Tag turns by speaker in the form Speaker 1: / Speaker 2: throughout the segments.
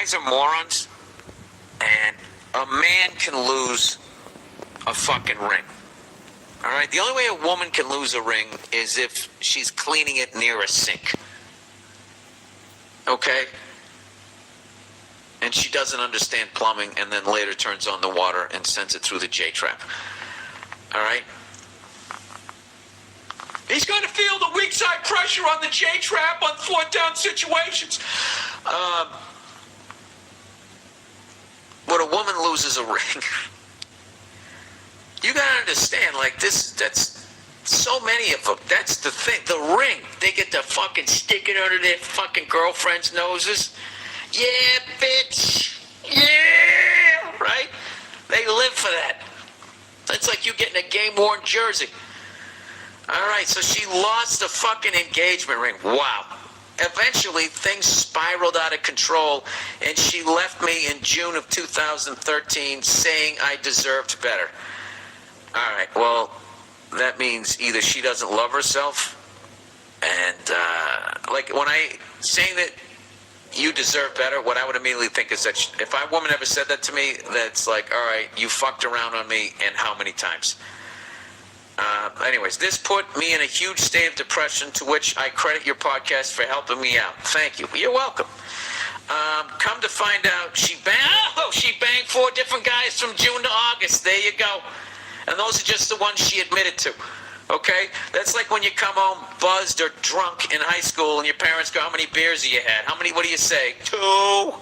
Speaker 1: guys are morons, and a man can lose a fucking ring. All right? The only way a woman can lose a ring is if she's cleaning it near a sink. Okay? And she doesn't understand plumbing and then later turns on the water and sends it through the J-trap. All right? He's going to feel the weak side pressure on the J-trap on fourth down situations. When a woman loses a ring, you got to understand, like this, that's so many of them. That's the thing. The ring, they get to fucking stick it under their fucking girlfriends' noses. Yeah, bitch. Yeah. Right? They live for that. It's like you getting a game-worn jersey. All right, so she lost the fucking engagement ring. Wow. Eventually, things spiraled out of control, and she left me in June of 2013 saying I deserved better. All right, well, that means either she doesn't love herself, and, like, when I saying that you deserve better, what I would immediately think is that if a woman ever said that to me, that's like, all right, you fucked around on me, and how many times? Anyways, this put me in a huge state of depression, to which I credit your podcast for helping me out. Thank you. You're welcome. Come to find out, she banged 4 different guys from June to August. There you go. And those are just the ones she admitted to. Okay? That's like when you come home buzzed or drunk in high school and your parents go, how many beers have you had? What do you say? 2.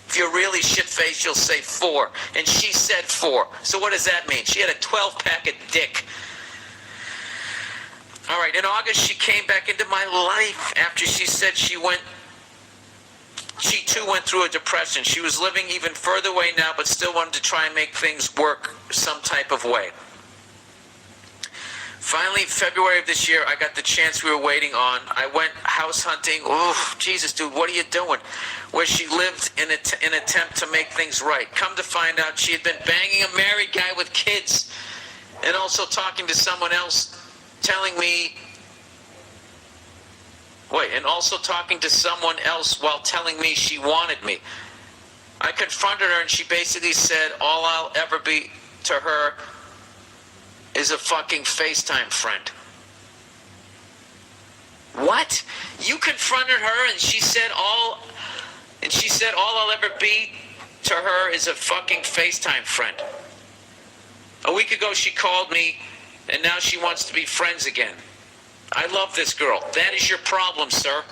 Speaker 1: If you're really shit-faced, you'll say 4. And she said 4. So what does that mean? She had a 12-pack of dick. All right, in August, she came back into my life after she said she too went through a depression. She was living even further away now, but still wanted to try and make things work some type of way. Finally, February of this year, I got the chance we were waiting on. I went house hunting. Oh, Jesus, dude, what are you doing? Where she lived in an attempt to make things right. Come to find out, she had been banging a married guy with kids and also talking to someone else, while telling me she wanted me. I confronted her, and she basically said, all I'll ever be to her is a fucking FaceTime friend. What? You confronted her, and she said all I'll ever be to her is a fucking FaceTime friend. A week ago, she called me, and now she wants to be friends again. I love this girl. That is your problem, sir.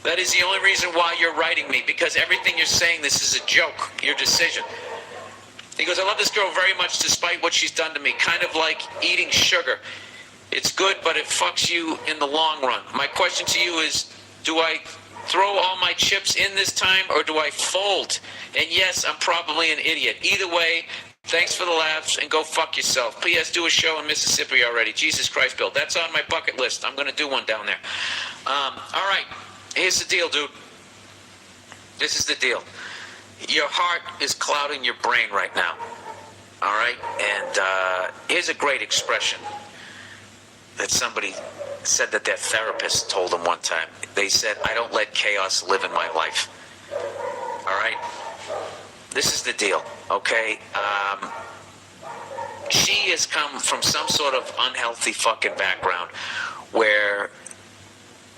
Speaker 1: That is the only reason why you're writing me, because everything you're saying, this is a joke, your decision. He goes, I love this girl very much despite what she's done to me, kind of like eating sugar. It's good, but it fucks you in the long run. My question to you is, do I throw all my chips in this time, or do I fold? And yes, I'm probably an idiot. Either way, thanks for the laughs, and go fuck yourself. P.S. Do a show in Mississippi already. Jesus Christ, Bill. That's on my bucket list. I'm going to do one down there. All right. Here's the deal, dude. This is the deal. Your heart is clouding your brain right now. All right? And here's a great expression that somebody said that their therapist told them one time. They said, I don't let chaos live in my life. All right? This is the deal, okay? She has come from some sort of unhealthy fucking background where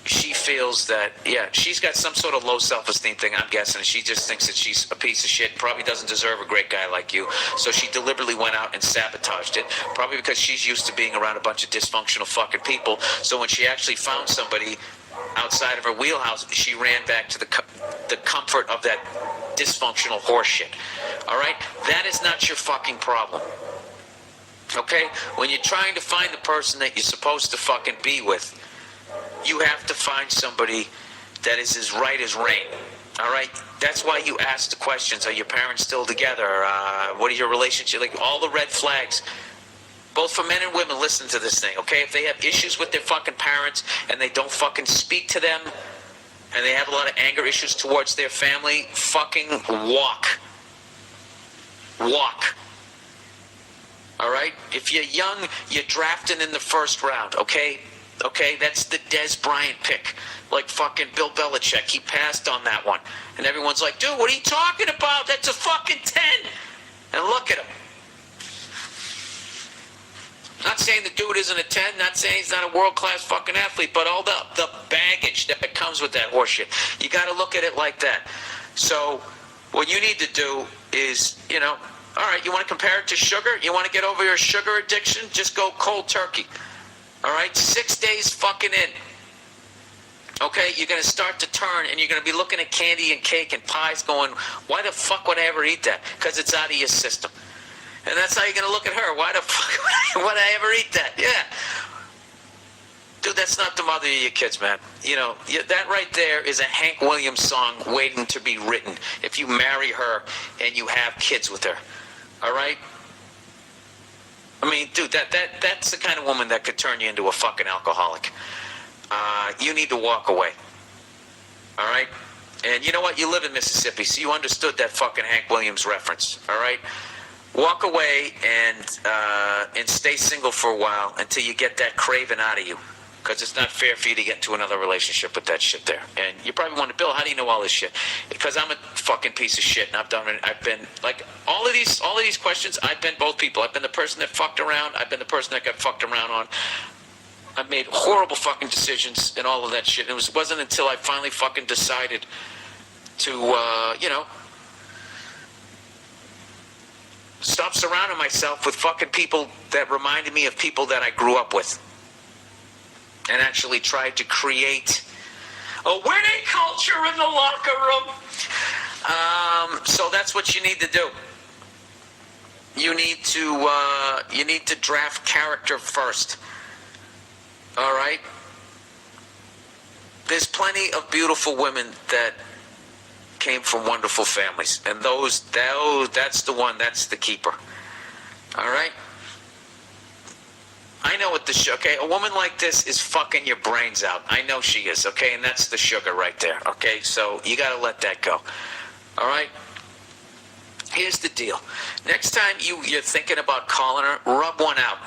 Speaker 1: she feels that, she's got some sort of low self-esteem thing, I'm guessing. She just thinks that she's a piece of shit, probably doesn't deserve a great guy like you. So she deliberately went out and sabotaged it, probably because she's used to being around a bunch of dysfunctional fucking people. So when she actually found somebody outside of her wheelhouse, she ran back to the comfort of that dysfunctional horseshit. All right? That is not your fucking problem. Okay? When you're trying to find the person that you're supposed to fucking be with, you have to find somebody that is as right as rain. All right? That's why you ask the questions. Are your parents still together? What is your relationship? Like, all the red flags. Both for men and women, listen to this thing, okay? If they have issues with their fucking parents and they don't fucking speak to them and they have a lot of anger issues towards their family, fucking walk. Walk. All right? If you're young, you're drafting in the first round, okay? Okay, that's the Des Bryant pick. Like fucking Bill Belichick, he passed on that one. And everyone's like, dude, what are you talking about? That's a fucking 10. And look at him. Not saying the dude isn't a 10, not saying he's not a world-class fucking athlete, but all the baggage that comes with that horseshit. You got to look at it like that. So what you need to do is, you know, all right, you want to compare it to sugar? You want to get over your sugar addiction? Just go cold turkey. All right, 6 days fucking in. Okay, you're going to start to turn, and you're going to be looking at candy and cake and pies going, why the fuck would I ever eat that? Because it's out of your system. And that's how you're going to look at her. Why the fuck would I ever eat that? Yeah. Dude, that's not the mother of your kids, man. You know, that right there is a Hank Williams song waiting to be written if you marry her and you have kids with her. All right? I mean, dude, that's the kind of woman that could turn you into a fucking alcoholic. You need to walk away. All right? And you know what? You live in Mississippi, so you understood that fucking Hank Williams reference. All right? Walk away and stay single for a while until you get that craving out of you. Because it's not fair for you to get into another relationship with that shit there. And you probably wonder, Bill, how do you know all this shit? Because I'm a fucking piece of shit, and I've been like all of these questions. I've been both people. I've been the person that fucked around. I've been the person that got fucked around on. I've made horrible fucking decisions and all of that shit. And it wasn't until I finally fucking decided to, you know, stop surrounding myself with fucking people that reminded me of people that I grew up with. And actually tried to create a winning culture in the locker room. So that's what you need to do. You need to draft character first. All right? There's plenty of beautiful women that came from wonderful families. And that's the one, that's the keeper. All right? I know what okay, a woman like this is fucking your brains out. I know she is, okay? And that's the sugar right there, okay? So you got to let that go, all right? Here's the deal. Next time you're thinking about calling her, rub one out.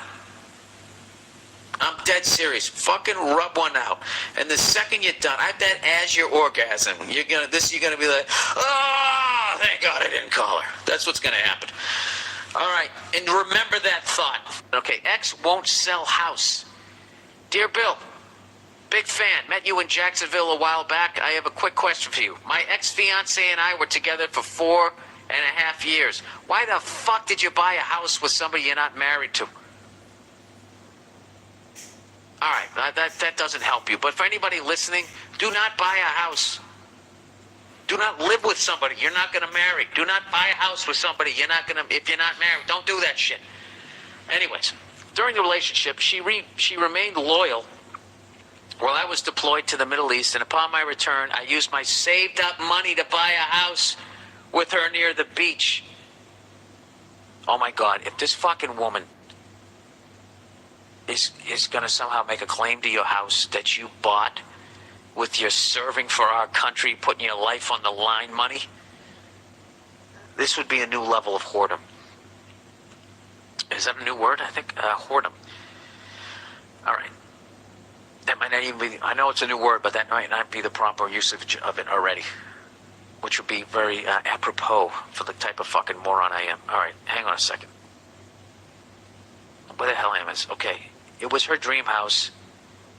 Speaker 1: I'm dead serious. Fucking rub one out. And the second you're done, I bet as you're orgasm, you're gonna be like, oh, thank God I didn't call her. That's what's gonna happen. All right, and remember that thought. Okay, X won't sell house. Dear Bill, big fan. Met you in Jacksonville a while back. I have a quick question for you. My ex-fiance and I were together for 4.5 years. Why the fuck did you buy a house with somebody you're not married to? All right, that doesn't help you. But for anybody listening, do not buy a house. Do not live with somebody you're not going to marry. Do not buy a house with somebody if you're not married. Don't do that shit. Anyways, during the relationship, she remained loyal while I was deployed to the Middle East, and upon my return, I used my saved up money to buy a house with her near the beach. Oh my God, if this fucking woman is going to somehow make a claim to your house that you bought with your serving for our country, putting your life on the line money, this would be a new level of whoredom. Is that a new word? I think whoredom. All right. That might not even be, I know it's a new word, but that might not be the proper usage of it already, which would be very apropos for the type of fucking moron I am. All right, hang on a second. Where the hell am I? Okay, it was her dream house.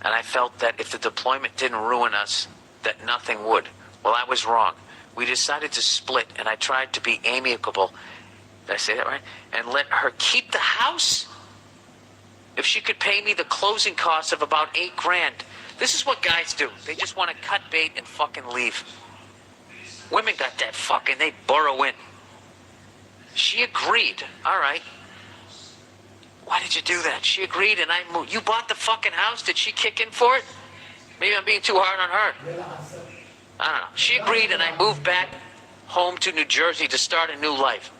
Speaker 1: And I felt that if the deployment didn't ruin us, that nothing would. Well, I was wrong. We decided to split, and I tried to be amicable. Did I say that right? And let her keep the house if she could pay me the closing costs of about $8,000. This is what guys do. They just want to cut bait and fucking leave. Women got that fucking, they burrow in. She agreed. All right. Why did you do that? She agreed and I moved. You bought the fucking house? Did she kick in for it? Maybe I'm being too hard on her. I don't know. She agreed and I moved back home to New Jersey to start a new life.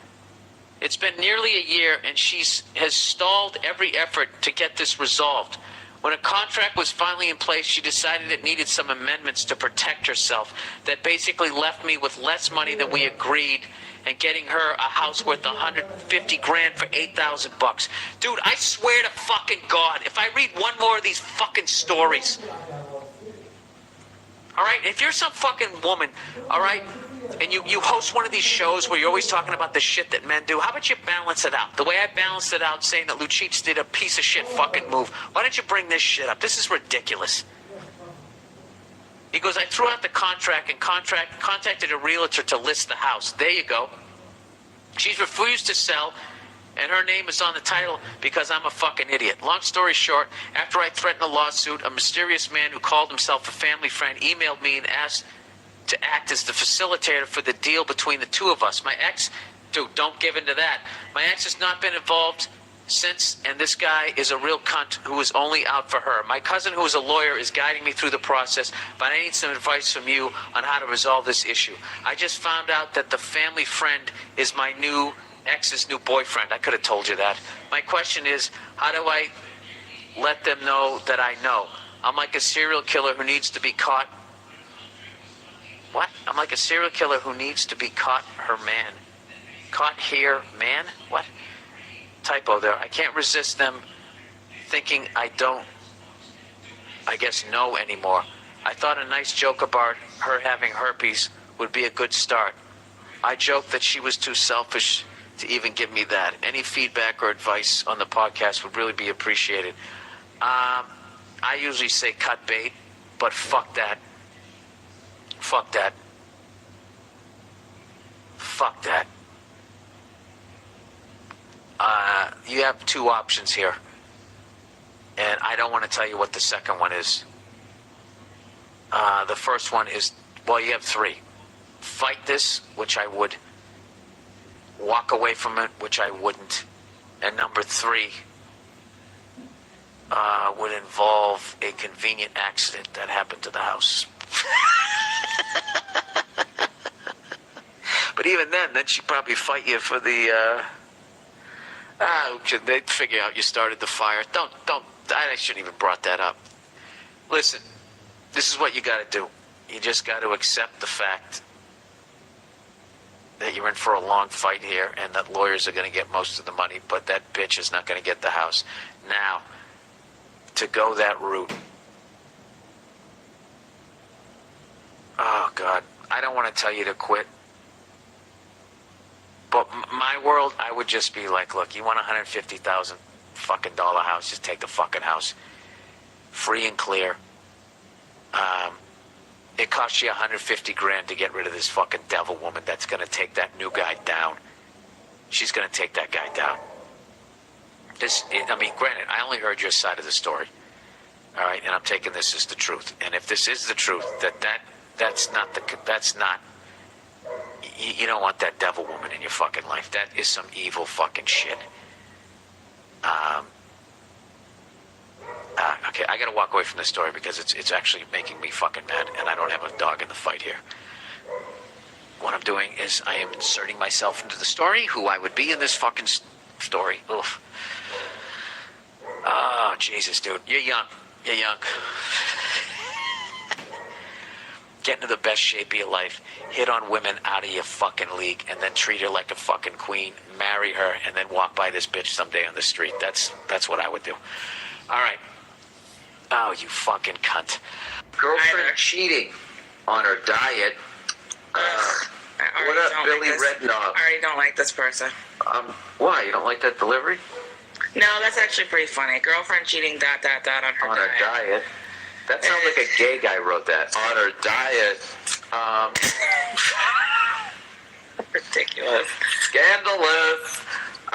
Speaker 1: It's been nearly a year and she has stalled every effort to get this resolved. When a contract was finally in place, she decided it needed some amendments to protect herself that basically left me with less money than we agreed and getting her a house worth 150 grand for $8,000. Dude, I swear to fucking God, if I read one more of these fucking stories, all right, if you're some fucking woman, all right, and you host one of these shows where you're always talking about the shit that men do, how about you balance it out? The way I balanced it out saying that Lucic did a piece of shit fucking move. Why don't you bring this shit up? This is ridiculous. He goes, I threw out the contract and contacted a realtor to list the house. There you go. She's refused to sell, and her name is on the title because I'm a fucking idiot. Long story short, after I threatened a lawsuit, a mysterious man who called himself a family friend emailed me and asked to act as the facilitator for the deal between the two of us. My ex, dude, don't give in to that. My ex has not been involved since, and this guy is a real cunt who is only out for her. My cousin, who is a lawyer, is guiding me through the process, but I need some advice from you on how to resolve this issue. I just found out that the family friend is my new ex's new boyfriend. I could have told you that. My question is, how do I let them know that I know? I'm like a serial killer who needs to be caught. What? I'm like a serial killer who needs to be caught her man. Caught here, man? What? Typo there. I can't resist them thinking I don't, I guess, know anymore. I thought a nice joke about her having herpes would be a good start. I joked that she was too selfish to even give me that. Any feedback or advice on the podcast would really be appreciated. I usually say cut bait, but fuck that. Fuck that. Fuck that. You have two options here. And I don't want to tell you what the second one is. The first one is, well, you have three. Fight this, which I would. Walk away from it, which I wouldn't. And number three would involve a convenient accident that happened to the house. But even then she'd probably fight you for the, they'd figure out you started the fire. I shouldn't even brought that up. Listen, this is what you gotta do. You just gotta accept the fact that you're in for a long fight here and that lawyers are gonna get most of the money, but that bitch is not gonna get the house. Now, to go that route, oh God, I don't want to tell you to quit. But my world, I would just be like, look, you want $150,000 fucking dollar house, just take the fucking house. Free and clear. It costs you 150 grand to get rid of this fucking devil woman that's going to take that new guy down. She's going to take that guy down. Granted, I only heard your side of the story. All right, and I'm taking this as the truth. And if this is the truth, that's not, you don't want that devil woman in your fucking life. That is some evil fucking shit. Okay, I gotta walk away from this story because it's actually making me fucking mad, and I don't have a dog in the fight here. What I'm doing is I am inserting myself into the story, who I would be in this fucking story. Oof. Oh, Jesus, dude. You're young. You're young. Get into the best shape of your life. Hit on women out of your fucking league, and then treat her like a fucking queen. Marry her, and then walk by this bitch someday on the street. That's what I would do. All right. Oh, you fucking cunt. Girlfriend cheating on her diet. What up, Billy Redknob?
Speaker 2: I already don't like this person.
Speaker 1: Why? You don't like that delivery?
Speaker 2: No, that's actually pretty funny. Girlfriend cheating, ... on her diet.
Speaker 1: On her diet? That sounds like a gay guy wrote that. On her diet.
Speaker 2: Ridiculous.
Speaker 1: Scandalous.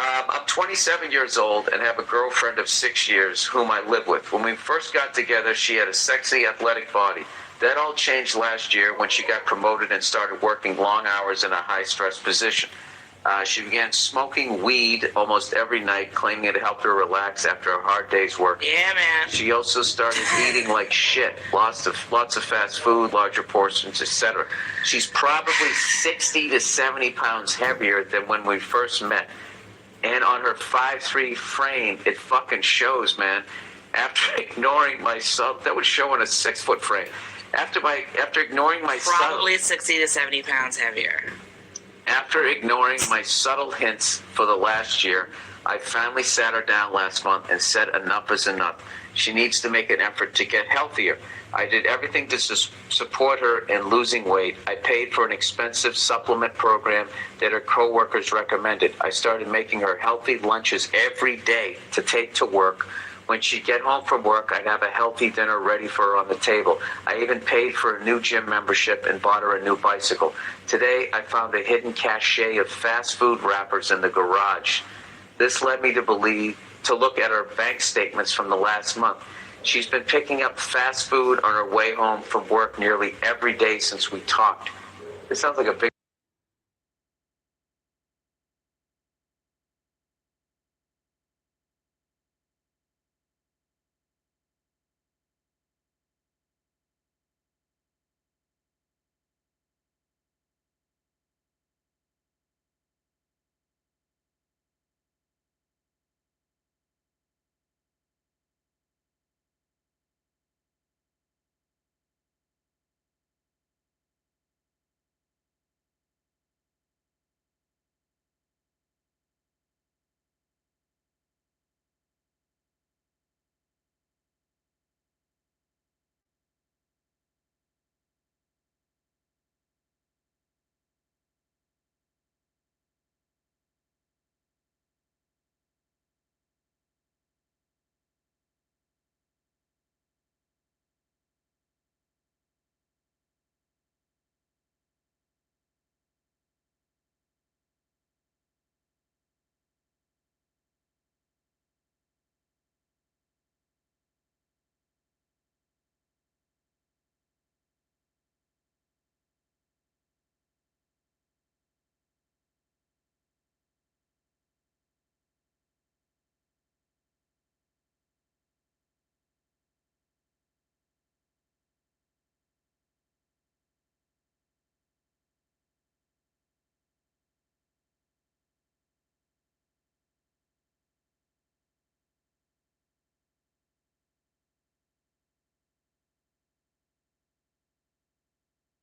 Speaker 1: I'm 27 years old and have a girlfriend of 6 years whom I live with. When we first got together, she had a sexy, athletic body. That all changed last year when she got promoted and started working long hours in a high-stress position. She began smoking weed almost every night, claiming it helped her relax after a hard day's work.
Speaker 2: Yeah, man.
Speaker 1: She also started eating like shit. Lots of fast food, larger portions, etc. She's probably 60 to 70 pounds heavier than when we first met. And on her 5'3" frame, it fucking shows, man. After ignoring my sub, that would show on a 6-foot frame. After ignoring my sub,
Speaker 2: probably 60 to 70 pounds heavier.
Speaker 1: After ignoring my subtle hints for the last year, I finally sat her down last month and said enough is enough. She needs to make an effort to get healthier. I did everything to support her in losing weight. I paid for an expensive supplement program that her coworkers recommended. I started making her healthy lunches every day to take to work. When she'd get home from work, I'd have a healthy dinner ready for her on the table. I even paid for a new gym membership and bought her a new bicycle. Today, I found a hidden cache of fast food wrappers in the garage. This led me to look at her bank statements from the last month. She's been picking up fast food on her way home from work nearly every day since we talked. This sounds like a big...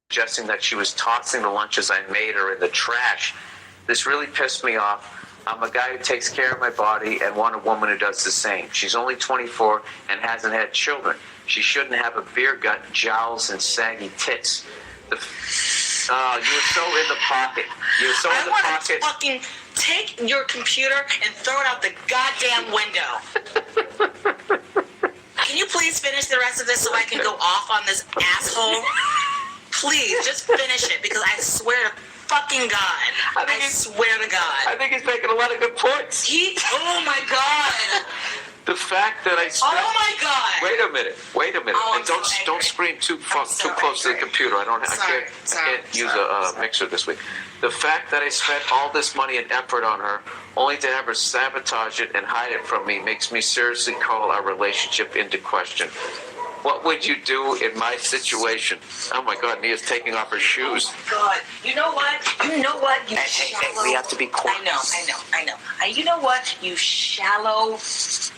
Speaker 1: suggesting that she was tossing the lunches I made her in the trash. This really pissed me off. I'm a guy who takes care of my body and want a woman who does the same. She's only 24 and hasn't had children. She shouldn't have a beer gut, jowls, and saggy tits. You were so in the pocket. You were so in the pocket.
Speaker 2: I want to fucking take your computer and throw it out the goddamn window. Can you please finish the rest of this so I can go off on this asshole? Please, just finish it, because I swear to fucking God. I swear to God.
Speaker 1: I think he's making a lot of good points.
Speaker 2: Oh my God.
Speaker 1: The fact that I spent...
Speaker 2: Oh my God.
Speaker 1: Wait a minute.
Speaker 2: Oh,
Speaker 1: And don't scream too close to the computer. I can't use a mixer this week. The fact that I spent all this money and effort on her, only to have her sabotage it and hide it from me, makes me seriously call our relationship into question. What would you do in my situation? Oh my God, Nia's taking off her shoes.
Speaker 2: Oh God. You know what? You shallow...
Speaker 1: Hey, we have to be quiet.
Speaker 2: I know. You know what? You shallow, just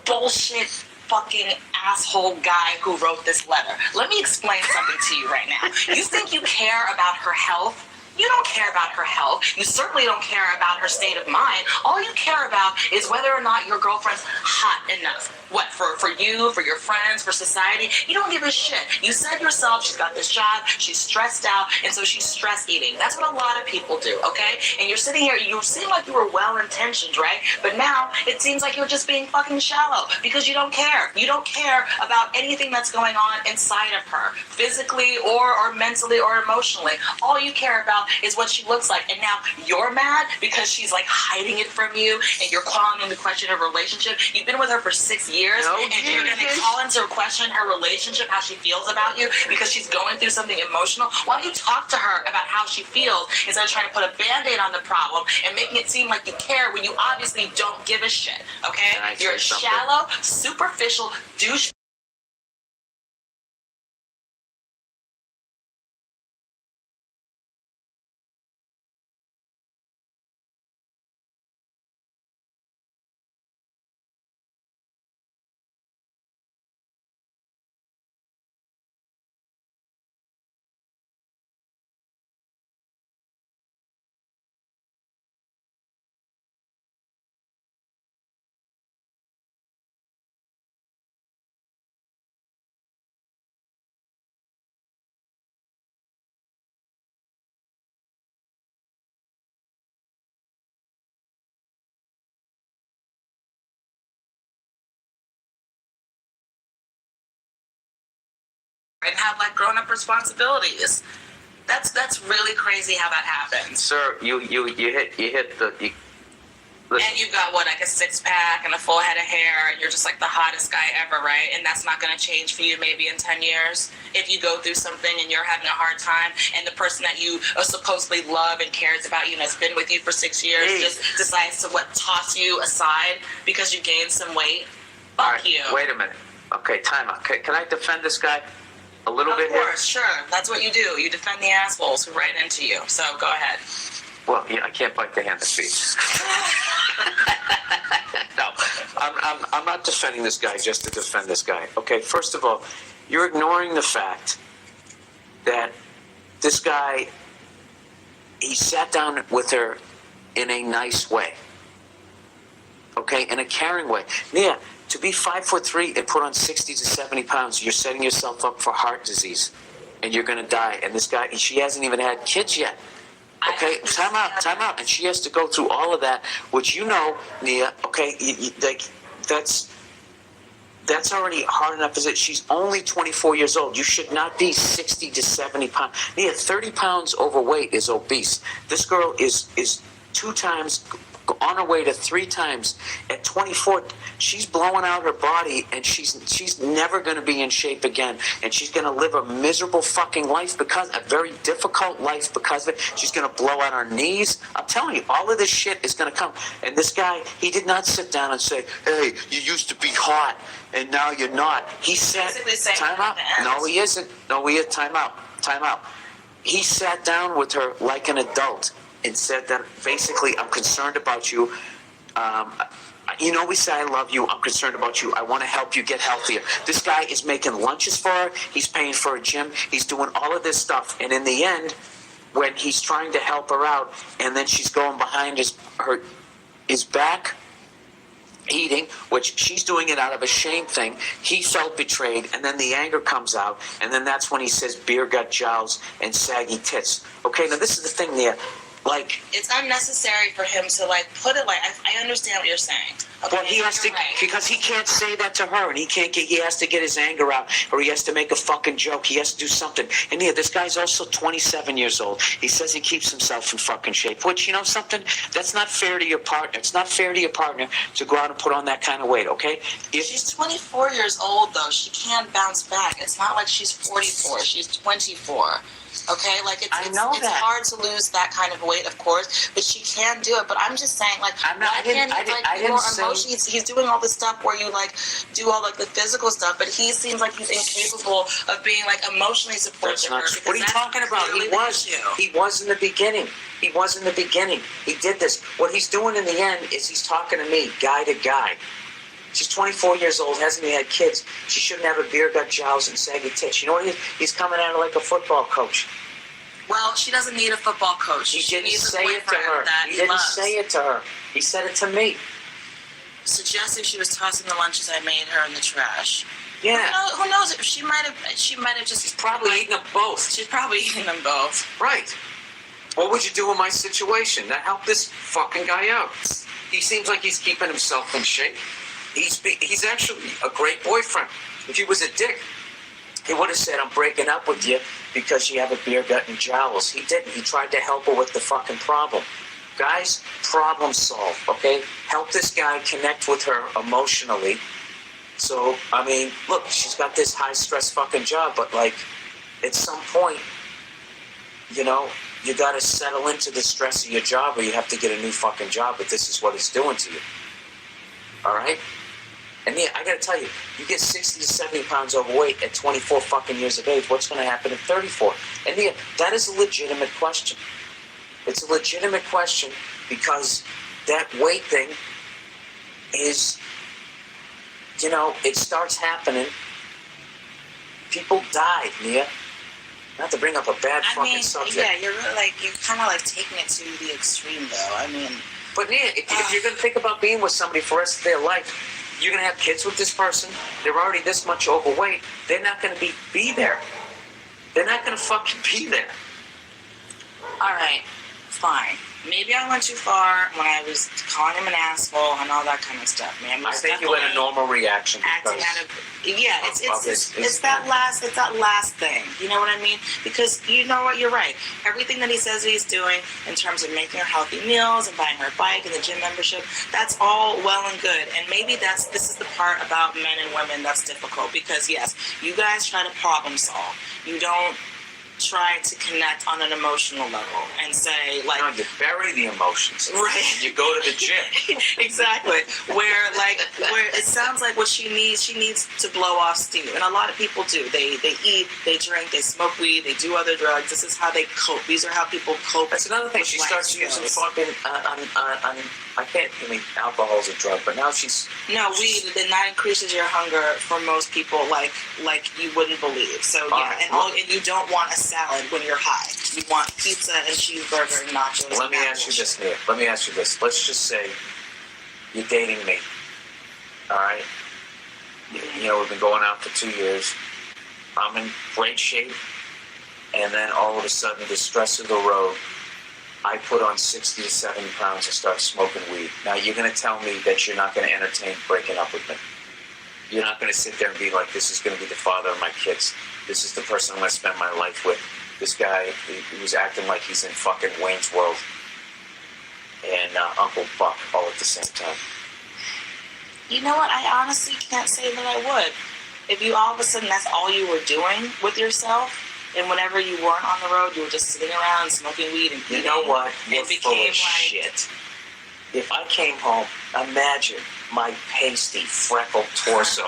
Speaker 2: bullshit fucking asshole guy who wrote this letter. Let me explain something to you right now. You think you care about her health? You don't care about her health. You certainly don't care about her state of mind. All you care about is whether or not your girlfriend's hot enough. What, for you, for your friends, for society? You don't give a shit. You said yourself she's got this job, she's stressed out, and so she's stress eating. That's what a lot of people do, okay? And you're sitting here, you seem like you were well-intentioned, right? But now it seems like you're just being fucking shallow because you don't care. You don't care about anything that's going on inside of her, physically or mentally or emotionally. All you care about is what she looks like. And now you're mad because she's like hiding it from you and you're calling into question her relationship. You've been with her for 6 years and you're going to call into question her relationship, how she feels about you because she's going through something emotional. Why don't you talk to her about how she feels instead of trying to put a band-aid on the problem and making it seem like you care when you obviously don't give a shit, okay? You're a shallow, superficial douche. and have like grown-up responsibilities. That's really crazy how that happens.
Speaker 1: Sir, you hit the. Listen.
Speaker 2: And you've got what, like a six-pack and a full head of hair, and you're just like the hottest guy ever, right? And that's not going to change for you maybe in 10 years if you go through something and you're having a hard time, and the person that you supposedly love and cares about you and has been with you for 6 years just decides to toss you aside because you gained some weight. Fuck you.
Speaker 1: Wait a minute. Okay, time out. Can I defend this guy a little bit here?
Speaker 2: Of course, sure. That's what you do. You defend the assholes who write into you. So go ahead.
Speaker 1: Well, yeah, I can't bite the hand that feeds. No, I'm not defending this guy just to defend this guy. Okay, first of all, you're ignoring the fact that this guy, he sat down with her in a nice way. Okay, in a caring way. Nia, to be 5'3" and put on 60 to 70 pounds, you're setting yourself up for heart disease, and you're going to die. And this guy, she hasn't even had kids yet. Okay, time out. And she has to go through all of that, which you know, Nia, okay, like, that's already hard enough as it. She's only 24 years old. You should not be 60 to 70 pounds. Nia, 30 pounds overweight is obese. This girl is 2 times, on her way to 3 times. At 24, she's blowing out her body, and she's never going to be in shape again, and she's going to live a miserable fucking life, because a very difficult life because of it. She's going to blow out her knees. I'm telling you, all of this shit is going to come. And this guy, he did not sit down and say, hey, you used to be hot and now you're not. He said, time out. No, he isn't. No, he is. Time out. He sat down with her like an adult and said that basically, I'm concerned about you. You know, we say I love you. I'm concerned about you. I want to help you get healthier. This guy is making lunches for her. He's paying for a gym. He's doing all of this stuff. And in the end, when he's trying to help her out, and then she's going behind his back, eating, which she's doing it out of a shame thing. He felt betrayed, and then the anger comes out, and then that's when he says beer gut jowls and saggy tits. Okay, now this is the thing there. Like,
Speaker 2: it's unnecessary for him to like put it like I understand what you're saying. Okay,
Speaker 1: well, he has to, right. Because he can't say that to her, and he has to get his anger out, or he has to make a fucking joke. He has to do something. And yeah, this guy's also 27 years old. He says he keeps himself in fucking shape, which, you know something, that's not fair to your partner. It's not fair to your partner to go out and put on that kind of weight, okay?
Speaker 2: She's 24 years old, though. She can't bounce back. It's not like she's 44. She's 24. Okay, like it's hard to lose that kind of weight, of course, but she can do it. But I'm just saying, like, he's doing all this stuff where you like do all like the physical stuff, but he seems like he's incapable of being like emotionally supportive.
Speaker 1: What are you talking about? He was in the beginning. He was in the beginning. He did this. What he's doing in the end is he's talking to me, guy to guy. She's 24 years old, hasn't even had kids. She shouldn't have a beer gut jowls and saggy tits. You know what he is? He's coming at her like a football coach.
Speaker 2: Well, she doesn't need a football coach.
Speaker 1: He didn't say it to her. He didn't say it to her. He said it to me.
Speaker 2: Suggesting she was tossing the lunches I made her in the trash.
Speaker 1: Yeah.
Speaker 2: Who knows? She might have just.
Speaker 1: She's probably eating them both.
Speaker 2: She's probably eating them both.
Speaker 1: Right. What would you do in my situation? That help this fucking guy out. He seems like he's keeping himself in shape. He's actually a great boyfriend. If he was a dick, he would have said, I'm breaking up with you because you have a beer gut and jowls. He didn't. He tried to help her with the fucking problem. Guys, problem solve, okay? Help this guy connect with her emotionally. So, I mean, look, she's got this high-stress fucking job, but, like, at some point, you know, you got to settle into the stress of your job, or you have to get a new fucking job, but this is what it's doing to you. All right? And yeah, I gotta tell you, you get 60 to 70 pounds overweight at 24 fucking years of age, what's gonna happen at 34? And yeah, that is a legitimate question. It's a legitimate question because that weight thing is, you know, it starts happening. People die, Nia. Not to bring up a bad fucking subject.
Speaker 2: Yeah, you're kind of like taking it to the extreme, though. I mean,
Speaker 1: but Nia, if you're gonna think about being with somebody for the rest of their life, you're going to have kids with this person. They're already this much overweight. They're not going to be there. They're not going to fucking be there.
Speaker 2: All right. fine. Maybe I went too far when I was calling him an asshole and all that kind of stuff. Man,
Speaker 3: I think you had a normal reaction.
Speaker 2: Acting out of it's that last thing. You know what I mean? Because you know what, you're right. Everything that he says he's doing in terms of making her healthy meals and buying her a bike and the gym membership, that's all well and good. And maybe this is the part about men and women that's difficult, because yes, you guys try to problem solve. You don't try to connect on an emotional level and say, like,
Speaker 3: no, you bury the emotions.
Speaker 2: Right.
Speaker 3: You go to the gym.
Speaker 2: Exactly. Where it sounds like what she needs to blow off steam. And a lot of people do. They eat, they drink, they smoke weed, they do other drugs. This is how they cope. These are how people cope.
Speaker 3: That's another thing. She starts using fucking I can't, alcohol's a drug, but now she's...
Speaker 2: No, weed, then that increases your hunger for most people like you wouldn't believe. So, yeah, and you don't want a salad when you're high. You want pizza and cheeseburger and nachos.
Speaker 3: Let me ask you this, Nia. Let me ask you this. Let's just say you're dating me, all right? We've been going out for 2 years. I'm in great shape, and then all of a sudden, the stress of the road, I put on 60 to 70 pounds and start smoking weed. Now, you're going to tell me that you're not going to entertain breaking up with me. You're not going to sit there and be like, this is going to be the father of my kids. This is the person I'm going to spend my life with. This guy, he was acting like he's in fucking Wayne's World and Uncle Buck all at the same time.
Speaker 2: You know what? I honestly can't say that I would. If you all of a sudden, that's all you were doing with yourself, and whenever you weren't on the road, you were just sitting around smoking weed and eating.
Speaker 3: You know what? You're full of
Speaker 2: like
Speaker 3: shit. If I came home, imagine my pasty, freckled torso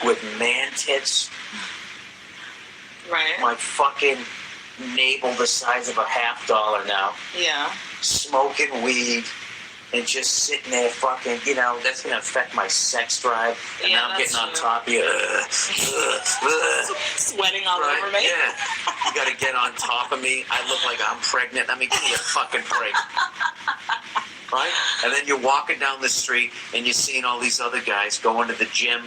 Speaker 3: with man tits.
Speaker 2: Right.
Speaker 3: My fucking navel the size of a $50 now.
Speaker 2: Yeah.
Speaker 3: Smoking weed and just sitting there fucking, that's going to affect my sex drive. And now I'm getting on top of you.
Speaker 2: Sweating all over me.
Speaker 3: Yeah. You got to get on top of me. I look like I'm pregnant. I mean, give me a fucking break. Right? And then you're walking down the street and you're seeing all these other guys going to the gym.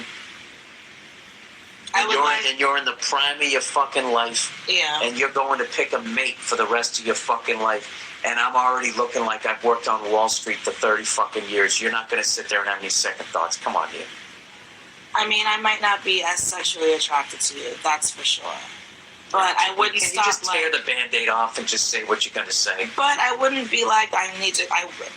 Speaker 3: And you're in the prime of your fucking life.
Speaker 2: Yeah.
Speaker 3: And you're going to pick a mate for the rest of your fucking life. And I'm already looking like I've worked on Wall Street for 30 fucking years. You're not going to sit there and have any second thoughts. Come on, dude.
Speaker 2: I mean, I might not be as sexually attracted to you. That's for sure. But I wouldn't
Speaker 3: Can
Speaker 2: stop.
Speaker 3: You just tear the Band-Aid off and just say what you're going to say?
Speaker 2: But I wouldn't be like, I need to.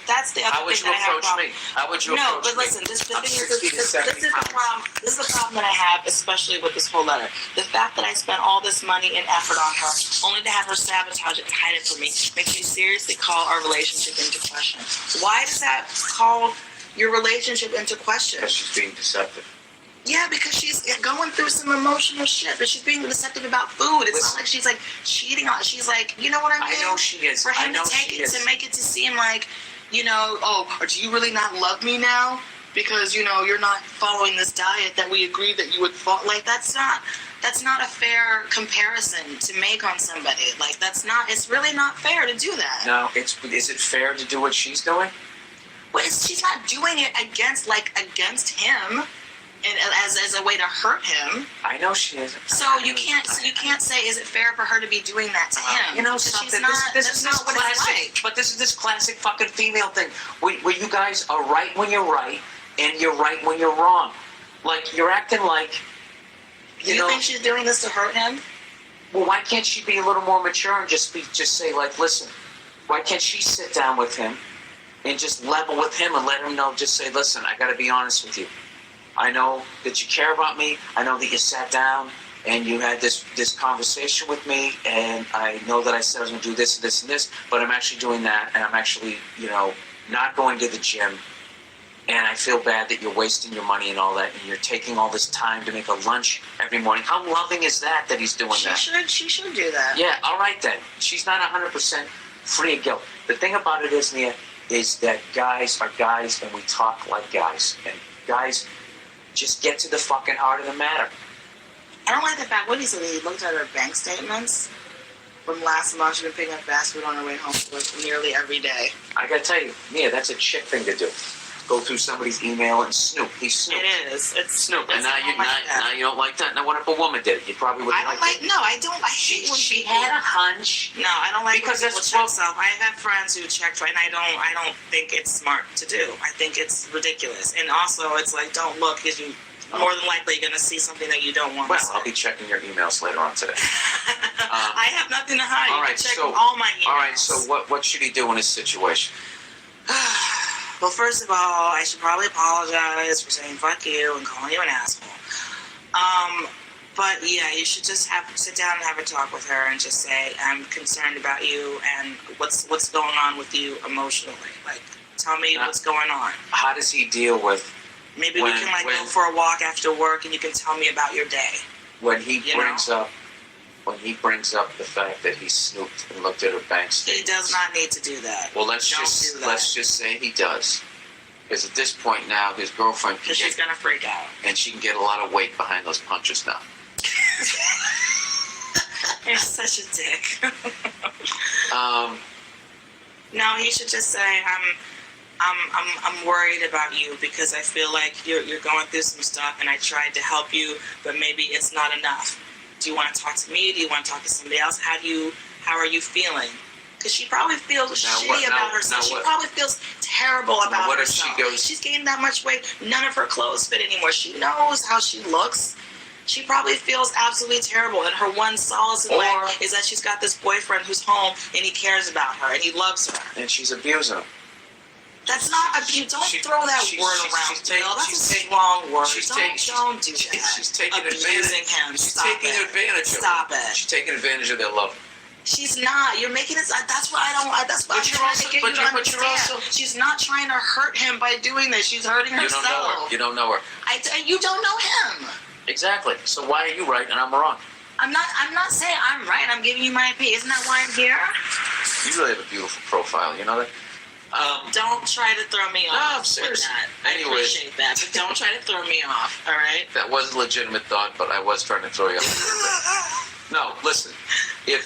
Speaker 2: That's the other
Speaker 3: How would
Speaker 2: thing
Speaker 3: you
Speaker 2: that I have.
Speaker 3: approach me? How would you approach me?
Speaker 2: No, but listen. This is the
Speaker 3: pounds.
Speaker 2: problem. This is the problem that I have, especially with this whole letter. The fact that I spent all this money and effort on her, only to have her sabotage it and hide it from me, makes me seriously call our relationship into question. Why does that call your relationship into question?
Speaker 3: Because she's being deceptive.
Speaker 2: Yeah, because she's going through some emotional shit, but she's being deceptive about food. It's not like she's like cheating on. She's like, you know what I mean?
Speaker 3: I know she is.
Speaker 2: For him to take it, to make it to seem like, or do you really not love me now? Because, you're not following this diet that we agreed that you would follow. Like, that's not a fair comparison to make on somebody. Like, it's really not fair to do that.
Speaker 3: No, is it fair to do what she's doing?
Speaker 2: Well, she's not doing it against him. And as a way to hurt him.
Speaker 3: I know she isn't.
Speaker 2: So you can't say, is it fair for her to be doing that to him?
Speaker 3: You know something? This is what it's like. But this is this classic fucking female thing, where you guys are right when you're right, and you're right when you're wrong. Like, you're acting like,
Speaker 2: you think she's doing this to hurt him?
Speaker 3: Well, why can't she be a little more mature and just say, like, listen, why can't she sit down with him and just level with him and let him know, just say, listen, I got to be honest with you. I know that you care about me. I know that you sat down and you had this conversation with me, and I know that I said I was going to do this and this and this, but I'm actually doing that, and I'm actually, not going to the gym, and I feel bad that you're wasting your money and all that, and you're taking all this time to make a lunch every morning. How loving is that he's doing that?
Speaker 2: She should do that.
Speaker 3: Yeah, all right then. She's not 100% free of guilt. The thing about it is, Nia, is that guys are guys, and we talk like guys, and guys just get to the fucking heart of the matter.
Speaker 2: I don't like the fact, what he said, he looked at her bank statements from last month. She's been picking up fast food on her way home nearly every day.
Speaker 3: I gotta tell you, Mia, that's a chick thing to do. go through somebody's email and snoop. He's snoop.
Speaker 2: It is. It's
Speaker 3: Snoop. And now
Speaker 2: now
Speaker 3: you don't like that. Now what if a woman did it? You probably wouldn't
Speaker 2: I don't
Speaker 3: like it.
Speaker 2: No, I don't. I hate when
Speaker 3: She
Speaker 2: people-
Speaker 3: had a hunch.
Speaker 2: No, I don't like
Speaker 3: Because
Speaker 2: when people
Speaker 3: that's
Speaker 2: check
Speaker 3: what-
Speaker 2: stuff. I have friends who check, and I don't think it's smart to do. I think it's ridiculous. And also, it's like, don't look, because you more than likely going to see something that you don't want
Speaker 3: Well,
Speaker 2: to see.
Speaker 3: I'll be checking your emails later on today.
Speaker 2: I have nothing to hide.
Speaker 3: All
Speaker 2: You
Speaker 3: right,
Speaker 2: can check
Speaker 3: so
Speaker 2: all my emails.
Speaker 3: all right. So what should he do in this situation?
Speaker 2: Well, first of all, I should probably apologize for saying fuck you and calling you an asshole. But yeah, you should just sit down and have a talk with her and just say, I'm concerned about you and what's going on with you emotionally. Like, tell me what's going on.
Speaker 3: How does he deal with
Speaker 2: Maybe we can go for a walk after work and you can tell me about your day.
Speaker 3: when he brings up the fact that he snooped and looked at her bank statement?
Speaker 2: He does not need to do that.
Speaker 3: Well,
Speaker 2: Don't do that.
Speaker 3: let's just say he does, because at this point now his girlfriend can
Speaker 2: Because she's
Speaker 3: get,
Speaker 2: gonna freak out.
Speaker 3: and she can get a lot of weight behind those punches now.
Speaker 2: You're such a dick.
Speaker 3: Um,
Speaker 2: No, he should just say, I'm worried about you because I feel like you're going through some stuff and I tried to help you, but maybe it's not enough. Do you want to talk to me? Do you want to talk to somebody else? How are you feeling? Because she probably feels shitty about herself. She probably feels terrible about
Speaker 3: what if
Speaker 2: herself.
Speaker 3: she goes-
Speaker 2: She's gained that much weight. None of her clothes fit anymore. She knows how she looks. She probably feels absolutely terrible, and her one solace in life is that she's got this boyfriend who's home and he cares about her and he loves her.
Speaker 3: and she's abusing him.
Speaker 2: That's not abuse. Don't throw that word around, Bill. That's a strong word. Don't do that.
Speaker 3: She's taking
Speaker 2: Abusing
Speaker 3: advantage.
Speaker 2: him.
Speaker 3: She's
Speaker 2: Stop
Speaker 3: taking
Speaker 2: it.
Speaker 3: advantage of
Speaker 2: Stop
Speaker 3: him.
Speaker 2: it.
Speaker 3: She's taking advantage of their love.
Speaker 2: She's not. You're making it. That's what I don't. That's what
Speaker 3: But
Speaker 2: I'm
Speaker 3: you're
Speaker 2: trying
Speaker 3: also-
Speaker 2: to get
Speaker 3: but
Speaker 2: you to
Speaker 3: you're- but you're
Speaker 2: understand.
Speaker 3: also-
Speaker 2: She's not trying to hurt him by doing this. She's hurting
Speaker 3: You
Speaker 2: herself.
Speaker 3: don't know her. You don't know her.
Speaker 2: You don't know him.
Speaker 3: Exactly. So why are you right and I'm wrong?
Speaker 2: I'm not saying I'm right. I'm giving you my opinion. Isn't that why I'm here?
Speaker 3: You really have a beautiful profile. You know that.
Speaker 2: Don't try to throw me
Speaker 3: No,
Speaker 2: off
Speaker 3: I'm
Speaker 2: with
Speaker 3: serious.
Speaker 2: that. I
Speaker 3: Anyways.
Speaker 2: appreciate that, but don't try to throw me off. All right.
Speaker 3: That was a legitimate thought, but I was trying to throw you off a little bit. No, listen. If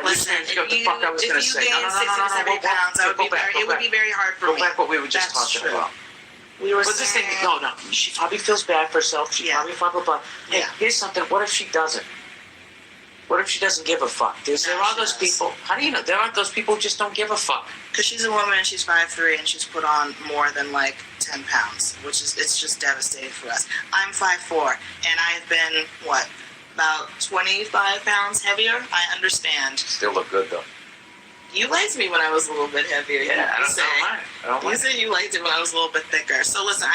Speaker 2: Listen,
Speaker 3: you what the fuck I was going to say.
Speaker 2: Gain 60 to 70 pounds, it would be very hard for
Speaker 3: Go
Speaker 2: me.
Speaker 3: back what we were just
Speaker 2: That's
Speaker 3: talking
Speaker 2: true.
Speaker 3: about.
Speaker 2: We were
Speaker 3: But this thing,
Speaker 2: saying,
Speaker 3: no, she probably feels bad for herself. She
Speaker 2: Yeah.
Speaker 3: probably blah, blah, blah. Hey,
Speaker 2: Yeah.
Speaker 3: here's something. What if she doesn't? What if she doesn't give a fuck? There
Speaker 2: No,
Speaker 3: are
Speaker 2: she
Speaker 3: those
Speaker 2: does.
Speaker 3: people. How do you know? There aren't those people who just don't give a fuck.
Speaker 2: because she's a woman and she's 5'3" and she's put on more than like 10 pounds, it's just devastating for us. I'm 5'4" and I've been about 25 pounds heavier. I understand.
Speaker 3: Still look good, though.
Speaker 2: You liked me when I was a little bit heavier.
Speaker 3: Yeah, I
Speaker 2: You
Speaker 3: don't
Speaker 2: say.
Speaker 3: mind. I don't
Speaker 2: You
Speaker 3: mind.
Speaker 2: said you liked it when I was a little bit thicker. So listen,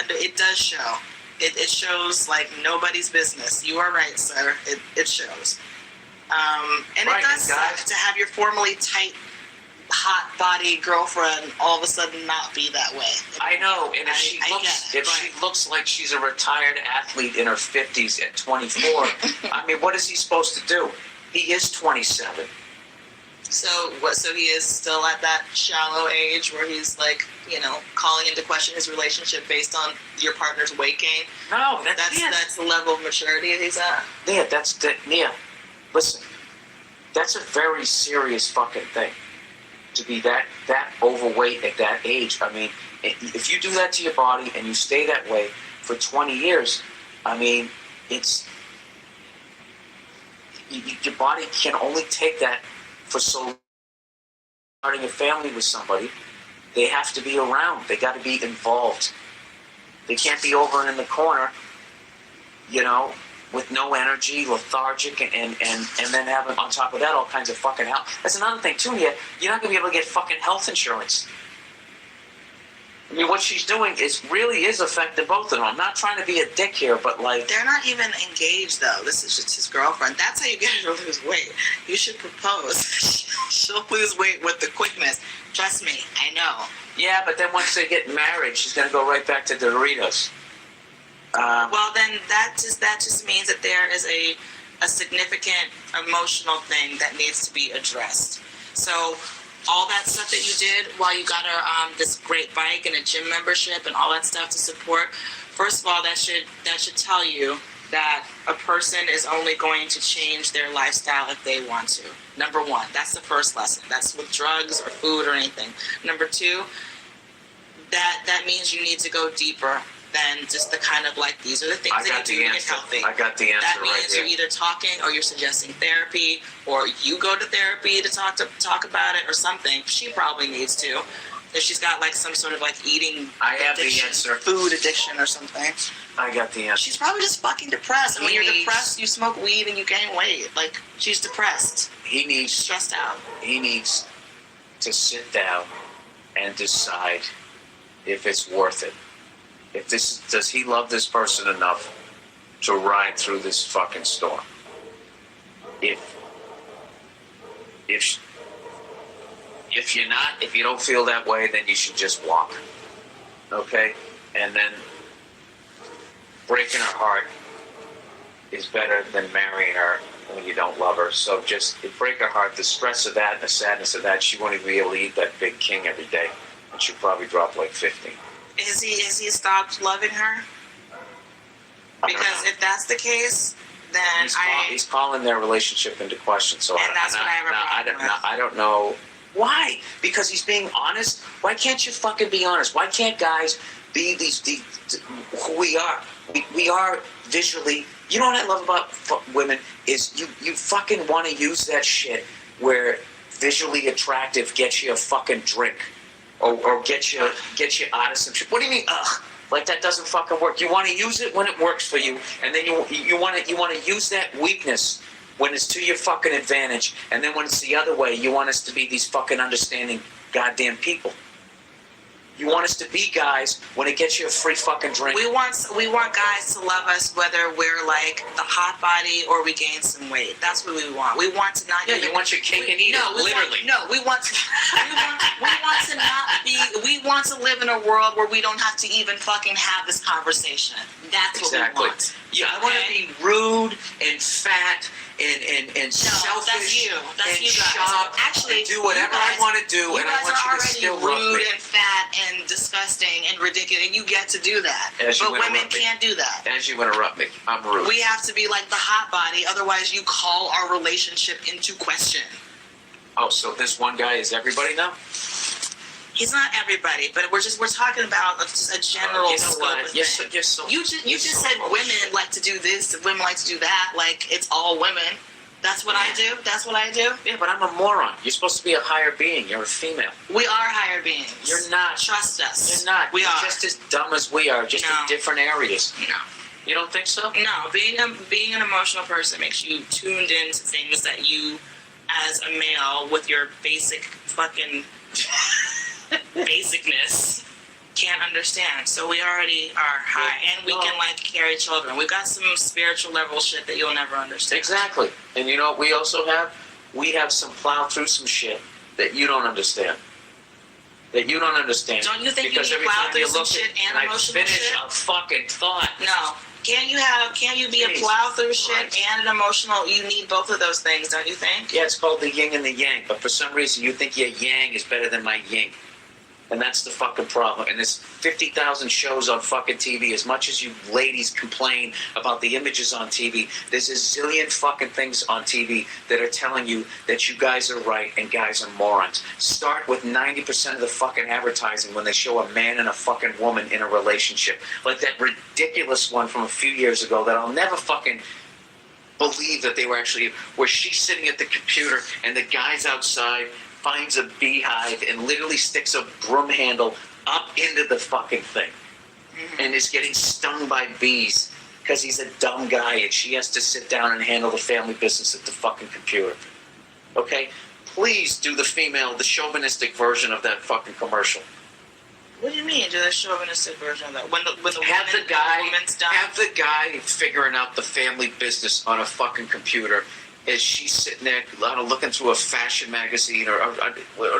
Speaker 2: it does show. It shows like nobody's business. You are right, sir. It shows. And
Speaker 3: Right,
Speaker 2: it does
Speaker 3: and guys-
Speaker 2: suck to have your formerly tight, hot body girlfriend all of a sudden not be that way.
Speaker 3: I know, and if she
Speaker 2: I
Speaker 3: looks,
Speaker 2: get it,
Speaker 3: if she looks like she's a retired athlete in her 50s at 24, I mean, what is he supposed to do? He is 27.
Speaker 2: So he is still at that shallow age where he's like, calling into question his relationship based on your partner's weight gain.
Speaker 3: No,
Speaker 2: That's the level of maturity he's at.
Speaker 3: Yeah, listen, that's a very serious fucking thing. To be that overweight at that age. I mean, if you do that to your body and you stay that way for 20 years, I mean, your body can only take that for so long. Starting a family with somebody, they have to be around. They got to be involved. They can't be over in the corner, with no energy, lethargic, and then having on top of that all kinds of fucking health. That's another thing too. You're not gonna be able to get fucking health insurance. I mean, what she's doing really is affecting both of them. I'm not trying to be a dick here, but like,
Speaker 2: They're not even engaged though. This is just his girlfriend. That's how you get her to lose weight. You should propose. She'll lose weight with the quickness. Trust me, I know.
Speaker 3: yeah, but then once they get married, she's gonna go right back to Doritos.
Speaker 2: Well, then that just means that there is a significant emotional thing that needs to be addressed. So all that stuff that you did while you got her this great bike and a gym membership and all that stuff to support, first of all, that should tell you that a person is only going to change their lifestyle if they want to. Number one, that's the first lesson. That's with drugs or food or anything. Number two, that means you need to go deeper than just the kind of like, these are the things that you do to get healthy.
Speaker 3: I got the answer.
Speaker 2: That means
Speaker 3: right
Speaker 2: you're either talking or you're suggesting therapy, or you go to therapy to talk about it or something. She probably needs to. If she's got like some sort of like eating addiction, food addiction or something.
Speaker 3: I got the answer.
Speaker 2: She's probably just fucking depressed. And when you're depressed, you smoke weed and you gain weight. Like, she's depressed.
Speaker 3: She's
Speaker 2: stressed out.
Speaker 3: He needs to sit down and decide if it's worth it. Does he love this person enough to ride through this fucking storm? If you don't feel that way, then you should just walk. Okay? And then breaking her heart is better than marrying her when you don't love her. So just break her heart, the stress of that and the sadness of that, she won't even be able to eat that big king every day. And she'll probably drop like 50.
Speaker 2: Is he stopped loving her? Because if that's the case, then
Speaker 3: he's calling their relationship into question. So I don't know. Why? Because he's being honest. Why can't you fucking be honest? Why can't guys be who we are? We are visually. You know what I love about women is you fucking want to use that shit where visually attractive gets you a fucking drink or get you out of some shit. What do you mean? Ugh. Like that doesn't fucking work. You want to use it when it works for you, and then you want to use that weakness when it's to your fucking advantage, and then when it's the other way, you want us to be these fucking understanding goddamn people. You want us to be guys when it gets you a free fucking drink.
Speaker 2: We want guys to love us whether we're like the hot body or we gain some weight. That's what we want. We want to not.
Speaker 3: Yeah, you want your cake and eat it. Literally.
Speaker 2: We want to not be. We want to live in a world where we don't have to even fucking have this conversation. That's what we want.
Speaker 3: Yeah, I want to be rude and fat and selfish
Speaker 2: that's you guys.
Speaker 3: Shop.
Speaker 2: Actually,
Speaker 3: do whatever I want to do, and I want you to still love me.
Speaker 2: You guys are already rude and fat and disgusting and ridiculous, and you get to do that. But women can't do that.
Speaker 3: As you interrupt me, I'm rude.
Speaker 2: We have to be like the hot body, otherwise you call our relationship into question.
Speaker 3: Oh, so this one guy is everybody now?
Speaker 2: He's not everybody, but we're talking about a general scope of things. You just said women like to do this, women like to do that, like it's all women. That's what I do. That's what I do.
Speaker 3: Yeah, but I'm a moron. You're supposed to be a higher being. You're a female.
Speaker 2: We are higher beings.
Speaker 3: You're not.
Speaker 2: Trust us.
Speaker 3: You're not.
Speaker 2: You're
Speaker 3: just as dumb as we are, just in different areas.
Speaker 2: No.
Speaker 3: You don't think so?
Speaker 2: No. Being an emotional person makes you tuned into things that you, as a male, with your basic fucking basicness, can't understand. So we already are high, and we can like carry children. We've got some spiritual level shit that you'll never understand.
Speaker 3: Exactly. And you know what we also have? We have some plow through some shit that you don't understand. That you don't understand.
Speaker 2: Don't you think you need to plow through some shit and emotional shit?
Speaker 3: I finish a fucking thought.
Speaker 2: No. Can't you be a plow through shit and an emotional? You need both of those things, don't you think?
Speaker 3: Yeah, it's called the yin and the yang. But for some reason, you think your yang is better than my yin. And that's the fucking problem. And there's 50,000 shows on fucking TV. As much as you ladies complain about the images on TV, there's a zillion fucking things on TV that are telling you that you guys are right and guys are morons. Start with 90% of the fucking advertising when they show a man and a fucking woman in a relationship. Like that ridiculous one from a few years ago that I'll never fucking believe that they were actually, where she's sitting at the computer and the guy's outside, finds a beehive and literally sticks a broom handle up into the fucking thing and is getting stung by bees because he's a dumb guy and she has to sit down and handle the family business at the fucking computer. Okay? Please do the chauvinistic version of that fucking commercial.
Speaker 2: What do you mean, do the chauvinistic version of that? When the
Speaker 3: have the guy figuring out the family business on a fucking computer as she's sitting there looking through a fashion magazine or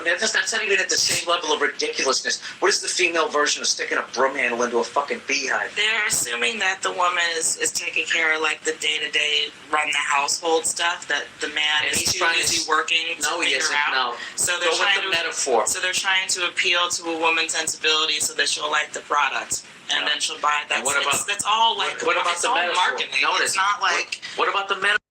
Speaker 3: that's not even at the same level of ridiculousness. What is the female version of sticking a broom handle into a fucking beehive?
Speaker 2: They're assuming that the woman is taking care of like the day-to-day run the household stuff, that the man is too busy working to figure out.
Speaker 3: No.
Speaker 2: So they're
Speaker 3: Go with the metaphor.
Speaker 2: So they're trying to appeal to a woman's sensibility so that she'll like the product. and then she'll buy it.
Speaker 3: And what about-
Speaker 2: that's all like
Speaker 3: what about
Speaker 2: it's
Speaker 3: the
Speaker 2: all
Speaker 3: metaphor?
Speaker 2: marketing. It's not like
Speaker 3: What about the metaphor?